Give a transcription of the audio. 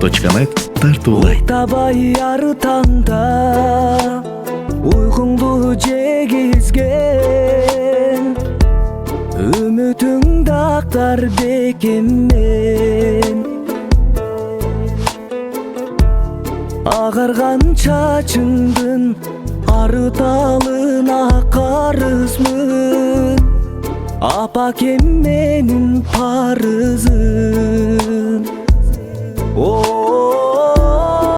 .нет тартуулайт. Табай ар таңда уйкуңду жегизген, үмүтүң дактар бекеммен. Агарган чачыңдын арыталына карызмын, апакем менин парызым.